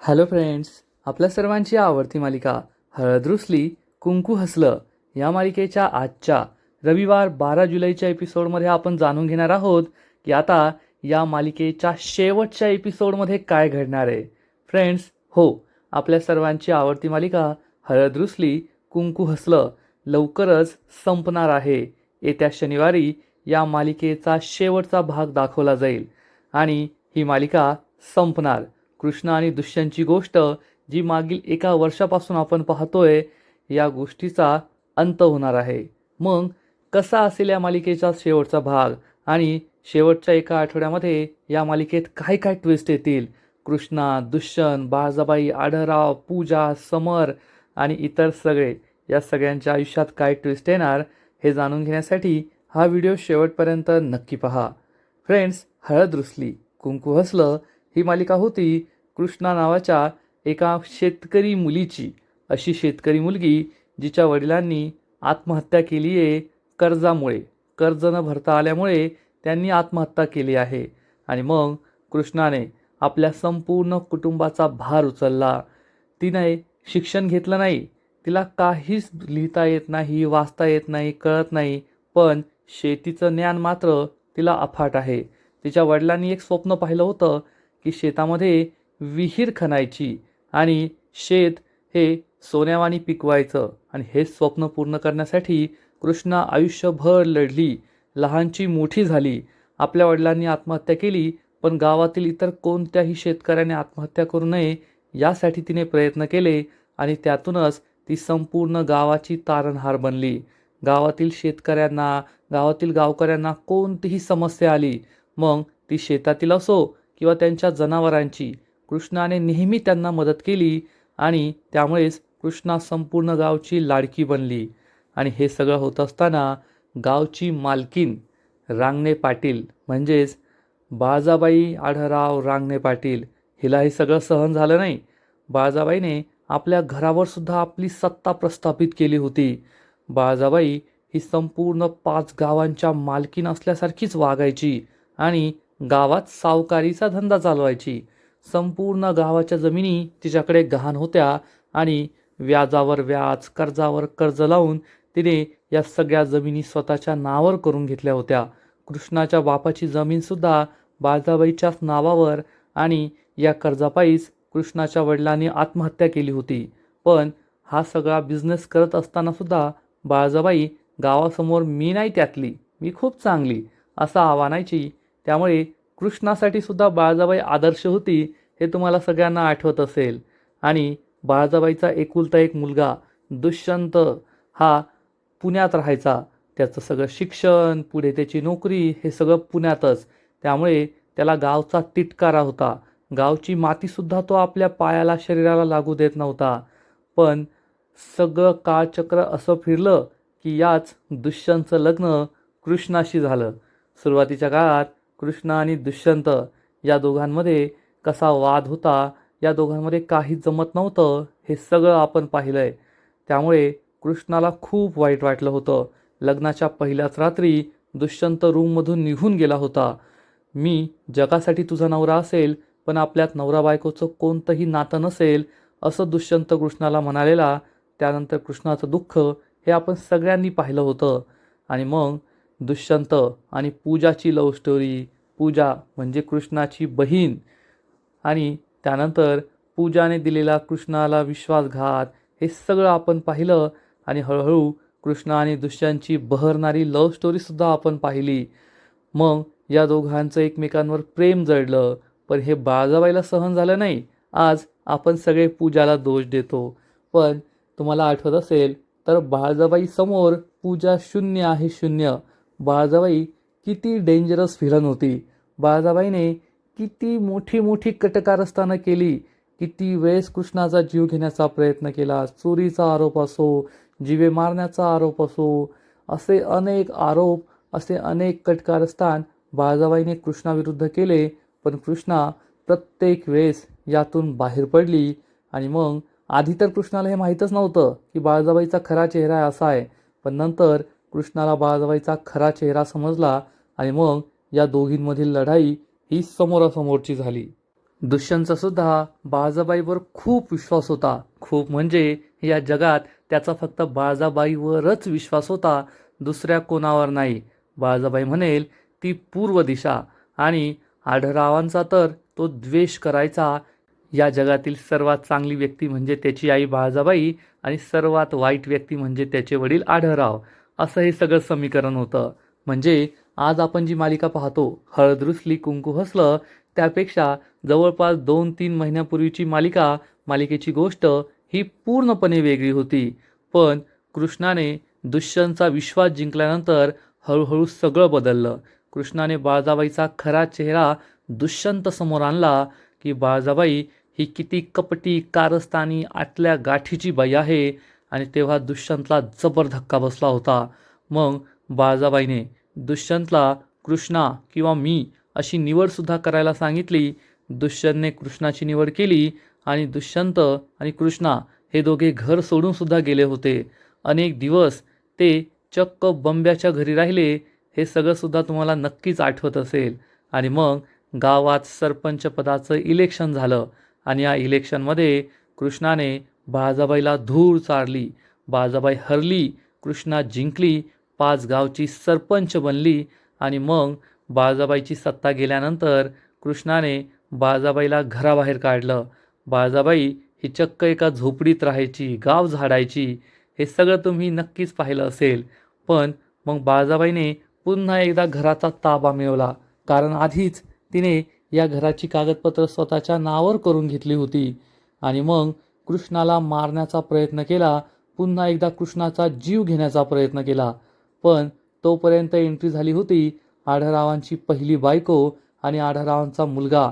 Hello friends, आपल्या सर्वांची आवडती मालिका हळद रुसली कुंकू हसलं या मालिकेच्या आजच्या रविवार 12 जुलैच्या एपिसोडमध्ये आपण जाणून घेणार आहोत की आता या मालिकेच्या शेवटच्या एपिसोडमध्ये काय घडणार आहे. फ्रेंड्स, हो, आपल्या सर्वांची आवडती मालिका हळद रुसली कुंकू हसलं लवकरच संपणार आहे. येत्या शनिवारी या मालिकेचा शेवटचा भाग दाखवला जाईल आणि ही मालिका संपणार. कृष्ण आणि दुष्यंतची गोष्ट जी मागील एका वर्षापासून आपण पाहतोय या गोष्टीचा अंत होणार आहे. मग कसा असेल या मालिकेचा शेवटचा भाग आणि शेवटच्या एका आठवड्यामध्ये या मालिकेत काय काय ट्विस्ट येतील, कृष्णा, दुष्यंत, बाळजाबाई, आढळराव, पूजा, समर आणि इतर सगळे या सगळ्यांच्या आयुष्यात काय ट्विस्ट येणार हे जाणून घेण्यासाठी हा व्हिडिओ शेवटपर्यंत नक्की पहा. फ्रेंड्स, हळद रुसली कुंकू हसलं ही मालिका होती कृष्णा नावाच्या एका शेतकरी मुलीची. अशी शेतकरी मुलगी जिच्या वडिलांनी आत्महत्या केली आहे कर्जामुळे. कर्ज न भरता आल्यामुळे त्यांनी आत्महत्या केली आहे. आणि मग कृष्णाने आपल्या संपूर्ण कुटुंबाचा भार उचलला. तिने शिक्षण घेतलं नाही, तिला काहीच लिहिता येत नाही, वाचता येत नाही, कळत नाही, पण शेतीचं ज्ञान मात्र तिला अफाट आहे. तिच्या वडिलांनी एक स्वप्न पाहिलं होतं की शेतामध्ये विहीर खणायची आणि शेत हे सोन्यावानी पिकवायचं. आणि हे स्वप्न पूर्ण करण्यासाठी कृष्णा आयुष्यभर लढली, लहानची मोठी झाली. आपल्या वडिलांनी आत्महत्या केली, पण गावातील इतर कोणत्याही शेतकऱ्याने आत्महत्या करू नये यासाठी तिने प्रयत्न केले आणि त्यातूनच ती संपूर्ण गावाची तारणहार बनली. गावातील शेतकऱ्यांना, गावातील गावकऱ्यांना कोणतीही समस्या आली, मग ती शेतातील असो किंवा त्यांच्या जनावरांची, कृष्णाने नेहमी त्यांना मदत केली आणि त्यामुळेच कृष्णा संपूर्ण गावची लाडकी बनली. आणि हे सगळं होत असताना गावची मालकीन रांगणे पाटील म्हणजेच बाळजाबाई आढळराव रांगणे पाटील हिला हे सगळं सहन झालं नाही. बाळजाबाईने आपल्या घरावर सुद्धा आपली सत्ता प्रस्थापित केली होती. बाळजाबाई ही संपूर्ण 5 गावांच्या मालकीन असल्यासारखीच वागायची आणि गावात सावकारीचा धंदा चालवायची. संपूर्ण गावाच्या जमिनी तिच्याकडे गहाण होत्या आणि व्याजावर व्याज, कर्जावर कर्ज लावून तिने या सगळ्या जमिनी स्वतःच्या नावावर करून घेतल्या होत्या. कृष्णाच्या बापाची जमीनसुद्धा बाळजाबाईच्याच नावावर आणि या कर्जापायीच कृष्णाच्या वडिलांनी आत्महत्या केली होती. पण हा सगळा बिझनेस करत असताना सुद्धा बाळजाबाई गावासमोर मी नाही त्यातली, मी खूप चांगली असं आव्हानायची. त्यामुळे कृष्णासाठी सुद्धा बाळजाबाई आदर्श होती हे तुम्हाला सगळ्यांना आठवत असेल. आणि बाळजाबाईचा एकुलता एक मुलगा दुष्यंत हा पुण्यात राहायचा. त्याचं सगळं शिक्षण, पुढे त्याची नोकरी हे सगळं पुण्यातच. त्यामुळे त्याला गावचा तिटकारा होता. गावची मातीसुद्धा तो आपल्या पायाला, शरीराला लागू देत नव्हता. पण सगळं काळचक्र असं फिरलं की याच दुष्यंतचं लग्न कृष्णाशी झालं. सुरुवातीच्या काळात कृष्ण आणि दुष्यंत या दोघांमध्ये कसा वाद होता, या दोघांमध्ये काही जमत नव्हतं, हे सगळं आपण पाहिलंय. त्यामुळे कृष्णाला खूप वाईट वाटलं होतं. लग्नाच्या पहिल्याच रात्री दुष्यंत रूममधून निघून गेला होता. मी जगासाठी तुझा नवरा असेल, पण आपल्यात नवरा बायकोचं कोणतंही नातं नसेल असं दुष्यंत कृष्णाला म्हणालेला. त्यानंतर कृष्णाचं दुःख हे आपण सगळ्यांनी पाहिलं होतं. आणि मग दुष्यंत आणि पूजाची लव्ह स्टोरी, पूजा म्हणजे कृष्णाची बहीण, आणि त्यानंतर पूजाने दिलेला कृष्णाला विश्वासघात हे सगळं आपण पाहिलं. आणि हळूहळू कृष्ण आणि दुष्यंतची बहरणारी लव्ह स्टोरीसुद्धा आपण पाहिली. मग या दोघांचं एकमेकांवर प्रेम जडलं, पण हे बाळजाबाईला सहन झालं नाही. आज आपण सगळे पूजाला दोष देतो, पण तुम्हाला आठवत असेल तर बाळजाबाई समोर पूजा शून्य आहे शून्य. बाळजाबाई किती डेंजरस व्हिलन होती. बाळजाबाईने किती मोठी मोठी कटकारस्थानं केली, किती वेळेस कृष्णाचा जीव घेण्याचा प्रयत्न केला. चोरीचा आरोप असो, जीवे मारण्याचा आरोप असो, असे अनेक आरोप, असे अनेक कटकारस्थान बाळजाबाईने कृष्णाविरुद्ध केले. पण कृष्णा प्रत्येक वेळेस यातून बाहेर पडली. आणि मग आधी तर कृष्णाला हे माहीतच नव्हतं की बाळजाबाईचा खरा चेहरा असा आहे, पण नंतर कृष्णाला बाळजाबाईचा खरा चेहरा समजला आणि मग या दोघींमधील लढाई ही समोरासमोरची झाली. दुष्यंतचा सुद्धा बाळजाबाईवर खूप विश्वास होता. खूप म्हणजे या जगात त्याचा फक्त बाळजाबाईवरच विश्वास होता, दुसऱ्या कोणावर नाही. बाळजाबाई म्हणेल ती पूर्व दिशा. आणि आढळरावांचा तर तो द्वेष करायचा. या जगातील सर्वात चांगली व्यक्ती म्हणजे त्याची आई बाळजाबाई आणि सर्वात वाईट व्यक्ती म्हणजे त्याचे वडील आढळराव, असं हे सगळं समीकरण होतं. म्हणजे आज आपण जी मालिका पाहतो, हळद रुसली कुंकू हसलं, त्यापेक्षा जवळपास 2-3 महिन्यापूर्वीची मालिकेची गोष्ट ही पूर्णपणे वेगळी होती. पण कृष्णाने दुष्यंतचा विश्वास जिंकल्यानंतर हळूहळू सगळं बदललं. कृष्णाने बाळजाबाईचा खरा चेहरा दुष्यंत समोर आणला, की बाळजाबाई ही किती कपटी, कारस्थानी, आतल्या गाठीची बाई आहे. आणि तेव्हा दुष्यंतला जबर धक्का बसला होता. मग बाळजाबाईने दुष्यंतला कृष्णा किंवा मी अशी निवडसुद्धा करायला सांगितली. दुष्यंतने कृष्णाची निवड केली आणि दुष्यंत आणि कृष्णा हे दोघे घर सोडून सुद्धा गेले होते. अनेक दिवस ते चक्क बंब्याच्या घरी राहिले. हे सगळं सुद्धा तुम्हाला नक्कीच आठवत असेल. आणि मग गावात सरपंच पदाचं इलेक्शन झालं आणि या इलेक्शनमध्ये कृष्णाने बाळजाबाईला धूळ चारली. बाळजाबाई हरली, कृष्णा जिंकली, 5 गावची सरपंच बनली. आणि मग बाळजाबाईची सत्ता गेल्यानंतर कृष्णाने बाळजाबाईला घराबाहेर काढलं. बाळजाबाई ही चक्क एका झोपडीत राहायची, गाव झाडायची. हे सगळं तुम्ही नक्कीच पाहिलं असेल. पण मग बाळजाबाईने पुन्हा एकदा घराचा ताबा मिळवला, कारण आधीच तिने या घराची कागदपत्र स्वतःच्या नावावर करून घेतली होती. आणि मग कृष्णाला मारण्याचा प्रयत्न केला, पुन्हा एकदा कृष्णाचा जीव घेण्याचा प्रयत्न केला. पण तोपर्यंत एंट्री झाली होती आढळरावांची पहिली बायको आणि आढळरावांचा मुलगा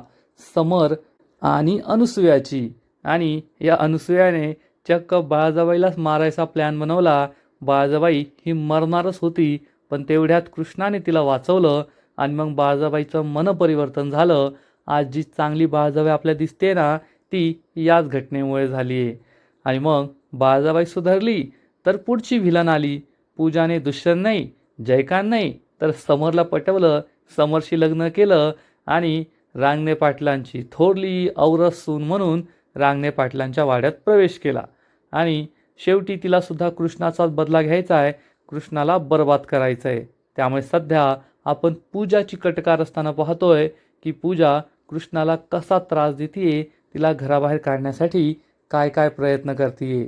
समर आणि अनुसूयाची. आणि या अनुसूयाने चक्क बाळजाबाईलाच मारायचा प्लॅन बनवला. बाळजाबाई ही मरणारच होती, पण तेवढ्यात कृष्णाने तिला वाचवलं आणि मग बाळजाबाईचं मनपरिवर्तन झालं. आज जी चांगली बाळजाबाई आपल्या दिसते ना, ती याच घटनेमुळे झाली आहे. आणि मग बाळजाबाई सुधारली तर पुढची व्हिलन आली. पूजाने दुष्यंत नाही, जयकांत नाही, तर समरला पटवलं, समरशी लग्न केलं आणि रांगणे पाटलांची थोरली औरस सून म्हणून रांगणे पाटलांच्या वाड्यात प्रवेश केला. आणि शेवटी तिला सुद्धा कृष्णाचाच बदला घ्यायचा आहे, कृष्णाला बर्बाद करायचं आहे. त्यामुळे सध्या आपण पूजाची कटकार असताना पाहतोय की पूजा कृष्णाला कसा त्रास देतीये, तिला घराबाहेर काढण्यासाठी काय काय प्रयत्न करतीये.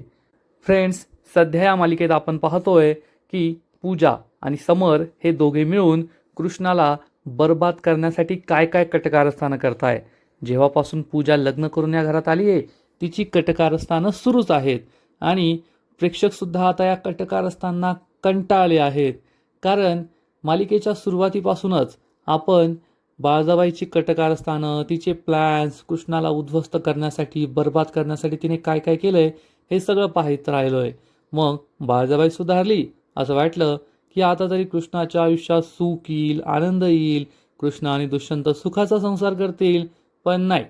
फ्रेंड्स, सध्या या मालिकेत आपण पाहतोय की पूजा आणि समर हे दोघे मिळून कृष्णाला बर्बाद करण्यासाठी काय काय कटकारस्थानं करताय. जेव्हापासून पूजा लग्न करून या घरात आली आहे, तिची कटकारस्थानं सुरूच आहेत. आणि प्रेक्षकसुद्धा आता या कटकारस्थांना कंटाळले आहेत. कारण मालिकेच्या सुरुवातीपासूनच आपण बाळजाबाईची कटकारस्थानं, तिचे प्लॅन्स, कृष्णाला उद्ध्वस्त करण्यासाठी, बर्बाद करण्यासाठी तिने काय काय केलंय हे सगळं पाहत राहिलोय. मग बाळजाबाई सुधारली, असं वाटलं की आता तरी कृष्णाच्या आयुष्यात सुख येईल, आनंद येईल, कृष्ण आणि दुष्यंत सुखाचा संसार करतील. पण नाही.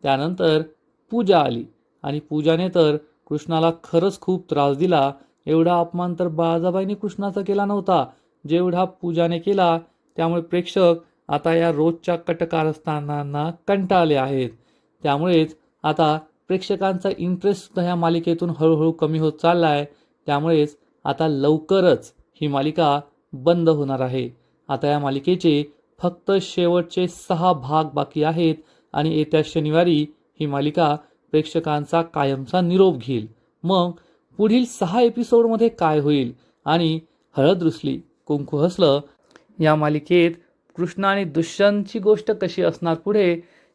त्यानंतर पूजा आली आणि पूजाने तर कृष्णाला खरंच खूप त्रास दिला. एवढा अपमान तर बाळजाबाईने कृष्णाचा केला नव्हता जेवढा पूजाने केला. त्यामुळे प्रेक्षक आता या रोजच्या कटकारस्थानांना कंटाळले आहेत. त्यामुळेच आता प्रेक्षकांचा इंटरेस्टसुद्धा ह्या मालिकेतून हळूहळू कमी होत चालला आहे. त्यामुळेच आता लवकरच ही मालिका बंद होणार आहे. आता या मालिकेचे फक्त शेवटचे 6 भाग बाकी आहेत आणि येत्या शनिवारी ही मालिका प्रेक्षकांचा कायमचा निरोप घेईल. मग पुढील 6 एपिसोडमध्ये काय होईल आणि हळद रुसली कुंकू हसलं या मालिकेत कृष्ण आणि दुष्यंतची गोष्ट कशी असणार पुढे,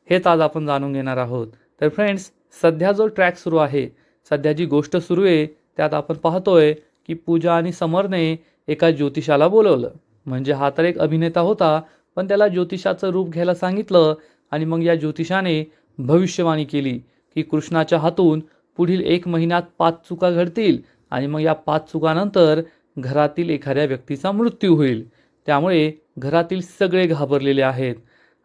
हेच आज आपण जाणून घेणार आहोत. तर फ्रेंड्स, सध्या जो ट्रॅक सुरू आहे, सध्या जी गोष्ट सुरू आहे, त्यात आपण पाहतोय की पूजा आणि समरने एका ज्योतिषाला बोलवलं. म्हणजे हा तर एक अभिनेता होता, पण त्याला ज्योतिषाचं रूप घ्यायला सांगितलं. आणि मग या ज्योतिषाने भविष्यवाणी केली की कृष्णाच्या हातून पुढील 1 महिन्यात 5 चुका घडतील आणि मग या 5 चुकानंतर घरातील एखाद्या व्यक्तीचा मृत्यू होईल. त्यामुळे घरातील सगळे घाबरलेले आहेत.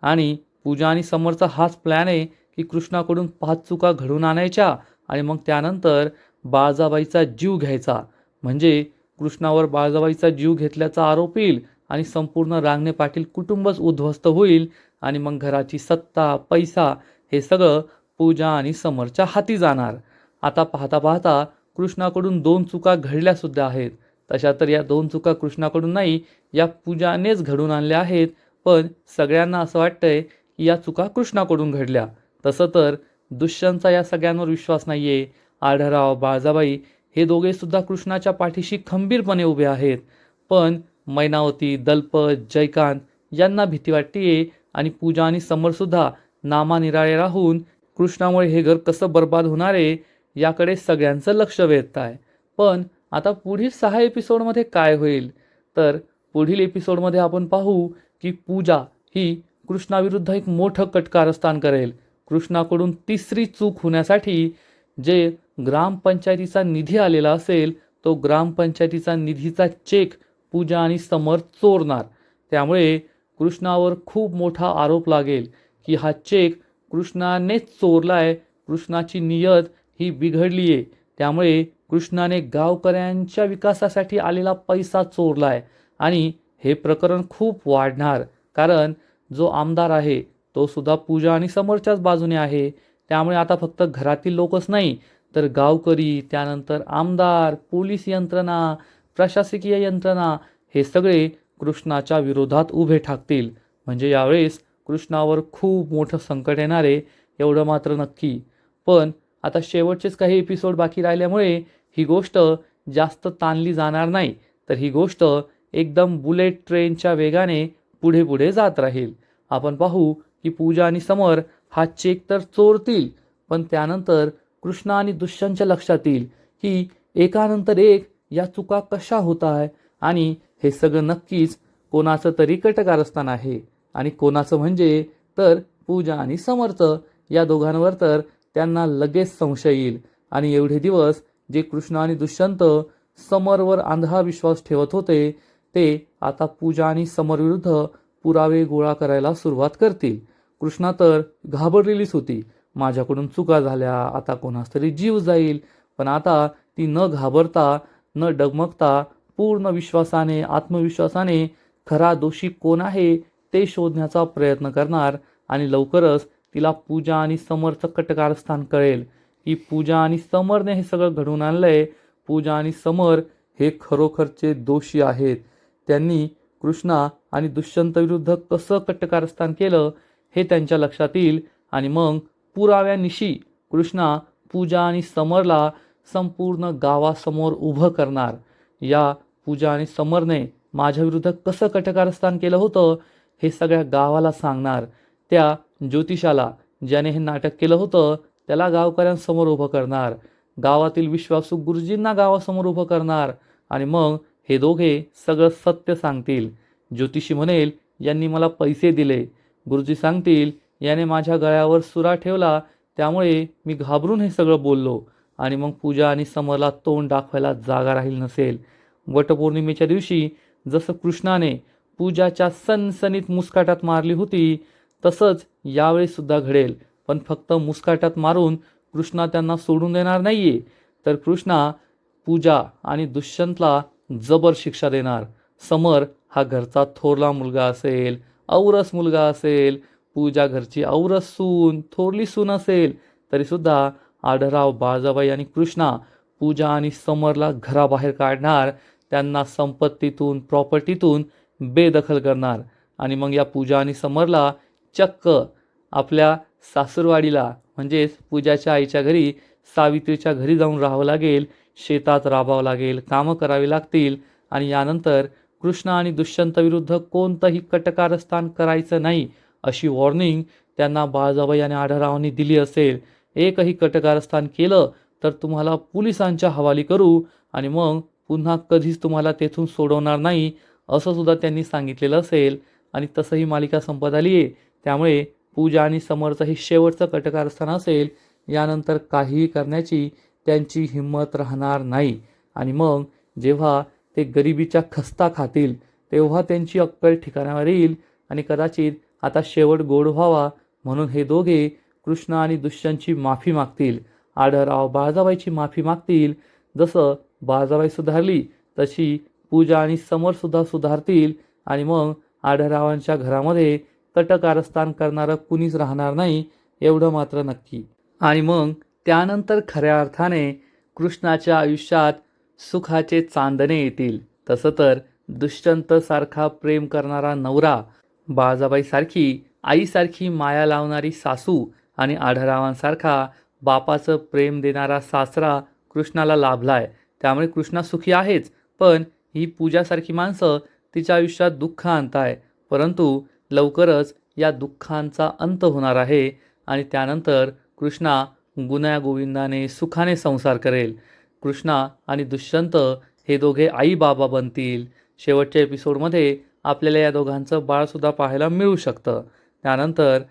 आणि पूजा आणि समरचा हाच प्लॅन आहे की कृष्णाकडून 5 चुका घडवून आणायच्या आणि मग त्यानंतर बाळजाबाईचा जीव घ्यायचा. म्हणजे कृष्णावर बाळजाबाईचा जीव घेतल्याचा आरोप येईल आणि संपूर्ण रांगणे पाटील कुटुंबच उद्ध्वस्त होईल. आणि मग घराची सत्ता, पैसा हे सगळं पूजा आणि समरच्या हाती जाणार. आता पाहता पाहता कृष्णाकडून 2 चुका घडल्यासुद्धा आहेत. तशा तर या 2 चुका कृष्णाकडून नाही, या पूजानेच घडून आणल्या आहेत. पण सगळ्यांना असं वाटतंय की या चुका कृष्णाकडून घडल्या. तसं तर दुष्यंतचा या सगळ्यांवर विश्वास नाहीये. आढळराव, बाळजाबाई हे दोघेसुद्धा कृष्णाच्या पाठीशी खंबीरपणे उभे आहेत. पण मैनावती, दलपत, जयकांत यांना भीती वाटतेय आणि पूजा आणि समरसुद्धा नामानिराळे राहून कृष्णामुळे हे घर कसं बर्बाद होणार आहे याकडे सगळ्यांचं लक्ष वेधत आहे. पण आता पुढील 6 एपिसोडमध्ये काय होईल? तर पुढील एपिसोडमध्ये आपण पाहू की पूजा ही कृष्णाविरुद्ध एक मोठं कटकारस्थान करेल. कृष्णाकडून तिसरी चूक होण्यासाठी जे ग्रामपंचायतीचा निधी आलेला असेल तो ग्रामपंचायतीचा निधीचा चेक पूजा आणि समर चोरणार. त्यामुळे कृष्णावर खूप मोठा आरोप लागेल की हा चेक कृष्णानेच चोरलाय, कृष्णाची नियत ही बिघडली आहे. त्यामुळे कृष्णाने गावकऱ्यांच्या विकासासाठी आलेला पैसा चोरलाय आणि हे प्रकरण खूप वाढणार. कारण जो आमदार आहे तो सुद्धा पूजा आणि समोरच्याच बाजूने आहे. त्यामुळे आता फक्त घरातील लोकच नाही तर गावकरी, त्यानंतर आमदार, पोलीस यंत्रणा, प्रशासकीय यंत्रणा हे सगळे कृष्णाच्या विरोधात उभे ठाकतील. म्हणजे यावेळेस कृष्णावर खूप मोठं संकट येणार आहे, एवढं मात्र नक्की. पण आता शेवटचेच काही एपिसोड बाकी राहिल्यामुळे ही गोष्ट जास्त ताणली जाणार नाही. तर ही गोष्ट एकदम बुलेट ट्रेनच्या वेगाने पुढे पुढे जात राहील. आपण पाहू की पूजा आणि समर हा चेक तर चोरतील, पण त्यानंतर कृष्ण आणि दुष्यंतच्या लक्षात येईल की एकानंतर एक या चुका कशा होत आहे आणि हे सगळं नक्कीच कोणाचं तरी कटकारस्थान आहे. आणि कोणाचं म्हणजे तर पूजा आणि समरचं. या दोघांवर तर त्यांना लगेच संशय येईल आणि एवढे दिवस जे कृष्ण आणि दुष्यंत समरवर आंधळा विश्वास ठेवत होते ते आता पूजा आणि समर विरुद्ध पुरावे गोळा करायला सुरुवात करतील. कृष्णा तर घाबरलेलीच होती. माझ्याकडून चुका झाल्या, आता कोणास तरी जीव जाईल. पण आता ती न घाबरता, न डगमगता पूर्ण विश्वासाने, आत्मविश्वासाने खरा दोषी कोण आहे ते शोधण्याचा प्रयत्न करणार. आणि लवकरच तिला पूजा आणि समरचं कटकारस्थान कळेल की पूजा आणि समरने हे सगळं घडवून आणलंय. पूजा आणि समर हे खरोखरचे दोषी आहेत. त्यांनी कृष्णा आणि दुष्यंत विरुद्ध कसं कटकारस्थान केलं हे त्यांच्या लक्षात येईल. आणि मग पुराव्यानिशी कृष्णा पूजा आणि समरला संपूर्ण गावासमोर उभं करणार. या पूजा आणि समरने माझ्या विरुद्ध कसं कटकारस्थान केलं होतं हे सगळ्या गावाला सांगणार. त्या ज्योतिषाला ज्याने हे नाटक केलं होतं त्याला गावकऱ्यांसमोर उभं करणार. गावातील विश्वासू गुरुजींना गावासमोर उभं करणार. आणि मग हे दोघे सगळं सत्य सांगतील. ज्योतिषी म्हणेल यांनी मला पैसे दिले. गुरुजी सांगतील याने माझ्या गळ्यावर सुरा ठेवला त्यामुळे मी घाबरून हे सगळं बोललो. आणि मग पूजा आणि समरला तोंड दाखवायला जागा राहील नसेल. वटपौर्णिमेच्या दिवशी जसं कृष्णाने पूजाच्या सनसनीत मुस्काटात मारली होती तसंच यावेळी सुद्धा घडेल. पण फक्त मुस्काटात मारून कृष्णा त्यांना सोडून देणार नाहीये, तर कृष्णा पूजा आणि दुष्यंतला जबर शिक्षा देणार. समर हा घरचा थोरला मुलगा असेल, औरस मुलगा असेल, पूजा घरची औरस सून, थोरली सून असेल, तरीसुद्धा आढळराव, बाळजाबाई आणि कृष्णा पूजा आणि समरला घराबाहेर काढणार. त्यांना संपत्तीतून, प्रॉपर्टीतून बेदखल करणार. आणि मग या पूजा आणि समरला चक्क आपल्या सासूरवाडीला म्हणजेच पूजाच्या आईच्या घरी, सावित्रीच्या घरी जाऊन राहावं लागेल, शेतात राबावं लागेल, कामं करावी लागतील. आणि यानंतर कृष्ण आणि दुष्यंत विरुद्ध कोणतंही कटकारस्थान करायचं नाही अशी वॉर्निंग त्यांना बाळजाबाई आणि आढळरावांनी दिली असेल. एकही कटकारस्थान केलं तर तुम्हाला पोलिसांच्या हवाली करू आणि मग पुन्हा कधीच तुम्हाला तेथून सोडवणार नाही असं सुद्धा त्यांनी सांगितलेलं असेल. आणि तसंही मालिका संपत आली आहे. त्यामुळे पूजा आणि समरचं हे शेवटचं कटकारस्थान असेल. यानंतर काहीही करण्याची त्यांची हिंमत राहणार नाही. आणि मग जेव्हा ते गरिबीच्या खस्ता खातील तेव्हा त्यांची अक्कल ठिकाणावर येईल आणि कदाचित आता शेवट गोड व्हावा म्हणून हे दोघे कृष्ण आणि दुष्यंतची माफी मागतील. आढळराव बाळजाबाईची माफी मागतील. जसं बाळजाबाई सुधारली तशी पूजा आणि समरसुद्धा सुधारतील. आणि मग आढळरावांच्या घरामध्ये कटकारस्थान करणारं कुणीच राहणार नाही. एवढं मात्र नक्की. आणि मग त्यानंतर खऱ्या अर्थाने कृष्णाच्या आयुष्यात सुखाचे चांदणे येतील. तसं तर दुष्यंतसारखा प्रेम करणारा नवरा, बाळजाबाईसारखी आईसारखी माया लावणारी सासू आणि आढळरावांसारखा बापाचं प्रेम देणारा सासरा कृष्णाला लाभलाय. त्यामुळे कृष्णा सुखी आहेच, पण ही पूजासारखी माणसं तिच्या आयुष्यात दुःख आणताय. परंतु लवकरच या दुःखांचा अंत होणार आहे आणि त्यानंतर कृष्णा गुण्यागोविंदाने सुखाने संसार करेल. कृष्णा आणि दुष्यंत हे दोघे आई बाबा बनतील. शेवटच्या एपिसोडमध्ये आपल्याला या दोघांचं बाळसुद्धा पाहायला मिळू शकतं. त्यानंतर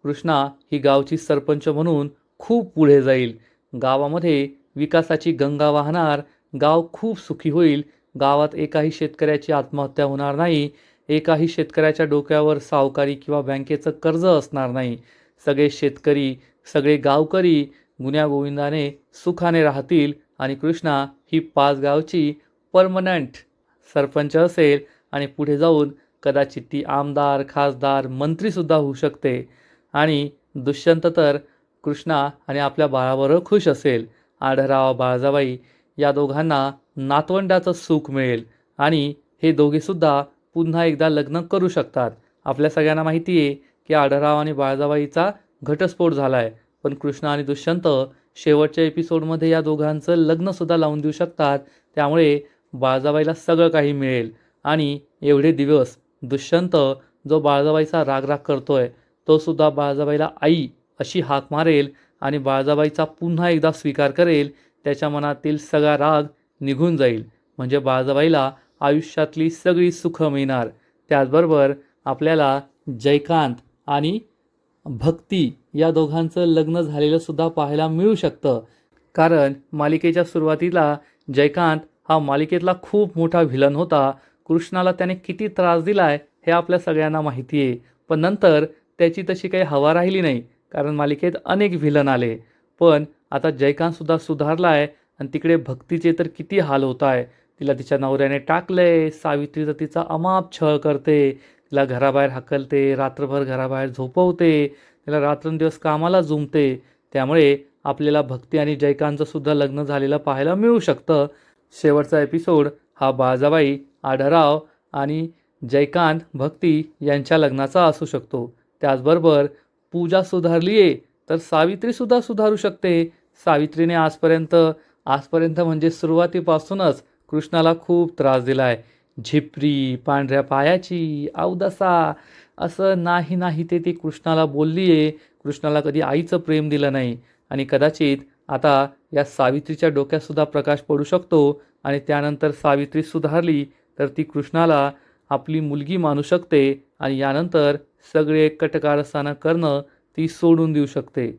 कृष्णा ही गावची सरपंच म्हणून खूप पुढे जाईल. गावामध्ये विकासाची गंगा वाहणार. गाव खूप सुखी होईल. गावात एकाही शेतकऱ्याची आत्महत्या होणार नाही. एकाही शेतकऱ्याच्या डोक्यावर सावकारी किंवा बँकेचं कर्ज असणार नाही. सगळे शेतकरी, सगळे गावकरी गुण्यागोविंदाने सुखाने राहतील आणि कृष्णा ही 5 गावची परमनंट सरपंच असेल आणि पुढे जाऊन कदाचित ती आमदार, खासदार, मंत्रीसुद्धा होऊ शकते. आणि दुष्यंत तर कृष्णा आणि आपल्या बाळाबरोबर खुश असेल. आढळराव, बाळजाबाई या दोघांना नातवंडाचं सुख मिळेल आणि हे दोघेसुद्धा पुन्हा एकदा लग्न करू शकतात. आपल्या सगळ्यांना माहिती आहे की आढळराव आणि बाळजाबाईचा घटस्फोट झाला आहे, पण कृष्णा आणि दुष्यंत शेवटच्या एपिसोडमध्ये या दोघांचं लग्नसुद्धा लावून देऊ शकतात. त्यामुळे बाळजाबाईला सगळं काही मिळेल आणि एवढे दिवस दुष्यंत जो बाळजाबाईचा राग करतोय, तो सुद्धा बाळजाबाईला आई अशी हाक मारेल आणि बाळजाबाईचा पुन्हा एकदा स्वीकार करेल. त्याच्या मनातील सगळा राग निघून जाईल. म्हणजे बाळजाबाईला आयुष्यातली सगळी सुखं मिळणार. त्याचबरोबर आपल्याला जयकांत आणि भक्ती या दोघांचं लग्न झालेलं सुद्धा पाहायला मिळू शकतं. कारण मालिकेच्या सुरुवातीला जयकांत हा मालिकेतला खूप मोठा व्हिलन होता. कृष्णाला त्याने किती त्रास दिलाय हे आपल्या सगळ्यांना माहिती आहे. पण नंतर त्याची तशी काही हवा राहिली नाही, कारण मालिकेत अनेक व्हिलन आले. पण आता जयकांतसुद्धा सुधारला आहे आणि तिकडे भक्तीचे तर किती हाल होत आहे. तिला तिच्या नवऱ्याने टाकले. सावित्री तर तिचा अमाप छळ करते. तिला घराबाहेर हाकलते, रात्रभर घराबाहेर झोपवते, तिला रात्रंदिवस कामाला जुंपते. त्यामुळे आपल्याला भक्ती आणि जयकांतचं सुद्धा लग्न झालेलं पाहायला मिळू शकतं. शेवटचा एपिसोड हा बाळजाबाई, आढळराव आणि जयकांत, भक्ती यांच्या लग्नाचा असू शकतो. त्याचबरोबर पूजा सुधारली आहे तर सावित्रीसुद्धा सुधारू शकते. सावित्रीने आजपर्यंत म्हणजे सुरुवातीपासूनच कृष्णाला खूप त्रास दिला आहे. झिपरी, पांढऱ्या पायाची, अवदसा असं नाही नाही ते ती कृष्णाला बोलली आहे. कृष्णाला कधी आईचं प्रेम दिलं नाही आणि कदाचित आता या सावित्रीच्या डोक्यातसुद्धा प्रकाश पडू शकतो आणि त्यानंतर सावित्री सुधारली तर ती कृष्णाला आपली मुलगी मानू शकते आणि यानंतर सगळे कटकारस्थानं करणं ती सोडून देऊ शकते.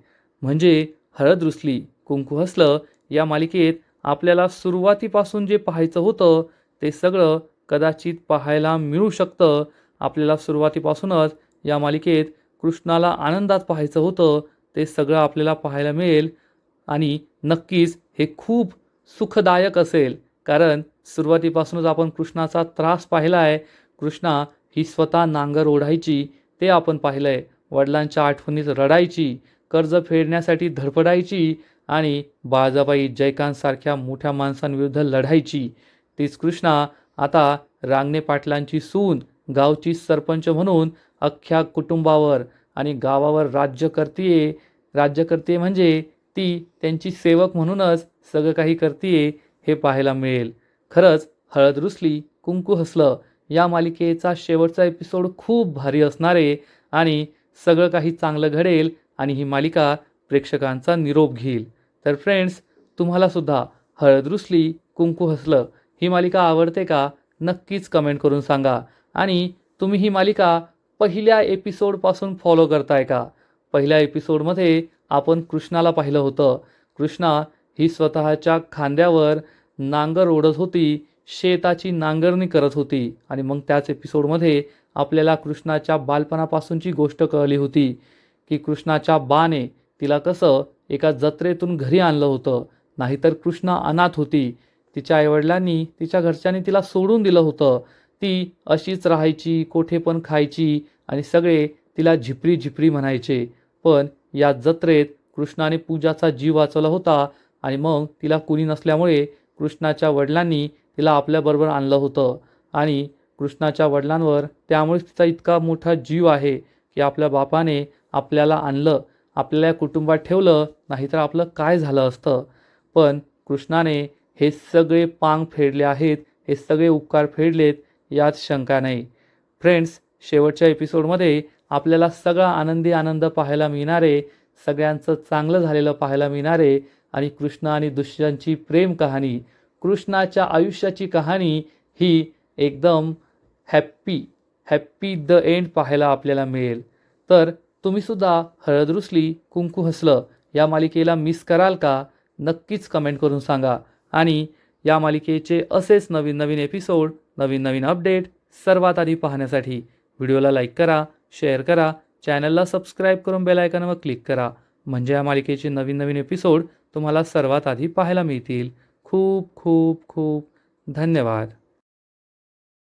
म्हणजे हळद रुसली कुंकू हसलं या मालिकेत आपल्याला सुरुवातीपासून जे पाहायचं होतं ते सगळं कदाचित पाहायला मिळू शकतं. आपल्याला सुरुवातीपासूनच या मालिकेत कृष्णाला आनंदात पाहायचं होतं ते सगळं आपल्याला पाहायला मिळेल आणि नक्कीच हे खूप सुखदायक असेल. कारण सुरुवातीपासूनच आपण कृष्णाचा त्रास पाहिला आहे. कृष्णा ही स्वतः नांगर ओढायची ते आपण पाहिलं आहे. वडिलांच्या आठवणीत रडायची, कर्ज फेडण्यासाठी धडपडायची आणि बाळजाबाई, जयकांतसारख्या मोठ्या माणसांविरुद्ध लढायची. तीच कृष्णा आता रांगणे पाटलांची सून, गावची सरपंच म्हणून अख्ख्या कुटुंबावर आणि गावावर राज्य करते म्हणजे ती त्यांची सेवक म्हणूनच सगळं काही करते हे पाहायला मिळेल. खरंच हळद रुसली कुंकू हसलं या मालिकेचा शेवटचा एपिसोड खूप भारी असणार आहे आणि सगळं काही चांगलं घडेल आणि ही मालिका प्रेक्षकांचा निरोप घेईल. तर फ्रेंड्स, तुम्हालासुद्धा हळद रुसली कुंकू हसलं ही मालिका आवडते का? नक्कीच कमेंट करून सांगा. आणि तुम्ही ही मालिका पहिल्या एपिसोडपासून फॉलो करताय का? पहिल्या एपिसोडमध्ये आपण कृष्णाला पाहिलं होतं. कृष्णा ही स्वतःच्या खांद्यावर नांगर ओढत होती, शेताची नांगरणी करत होती आणि मग त्याच एपिसोडमध्ये आपल्याला कृष्णाच्या बालपणापासूनची गोष्ट कळली होती की कृष्णाच्या बाने तिला कसं एका जत्रेतून घरी आणलं होतं. नाहीतर कृष्णा अनाथ होती. तिच्या आईवडिलांनी, तिच्या घरच्यांनी तिला सोडून दिलं होतं. ती अशीच राहायची, कोठे पण खायची आणि सगळे तिला झिपरी झिपरी म्हणायचे. पण या जत्रेत कृष्णाने पूजाचा जीव वाचवला होता आणि मग तिला कुणी नसल्यामुळे कृष्णाच्या वडिलांनी तिला आपल्याबरोबर आणलं होतं आणि कृष्णाच्या वडिलांवर त्यामुळेच तिचा इतका मोठा जीव आहे की आपल्या बापाने आपल्याला आणलं, आपल्या कुटुंबात ठेवलं, नाहीतर आपलं काय झालं असतं. पण कृष्णाने हे सगळे पांग फेडले आहेत, हे सगळे उपकार फेडलेत यात शंका नाही. फ्रेंड्स, शेवटच्या एपिसोडमध्ये आपल्याला सगळा आनंदी आनंद पाहायला मिळणार आहे, सगळ्यांचं चांगलं झालेलं पाहायला मिळणार आहे आणि कृष्ण आणि दुष्यंतची प्रेम कहाणी, कृष्णाच्या आयुष्याची कहाणी ही एकदम हॅप्पी द एंड पाहायला आपल्याला मिळेल. तर तुम्हीसुद्धा हळद रुसली कुंकू हसलं या मालिकेला मिस कराल का? नक्कीच कमेंट करून सांगा. आणि या मालिकेचे असेच नवीन नवीन एपिसोड, नवीन नवीन अपडेट सर्वात आधी पाहण्यासाठी व्हिडिओला लाईक करा, शेअर करा, चॅनलला सबस्क्राईब करून बेल आयकॉनवर क्लिक करा. म्हणजे या मालिकेचे नवीन नवीन एपिसोड तुम्हाला सर्वात आधी पाहायला मिळतील. खूप खूप खूप धन्यवाद.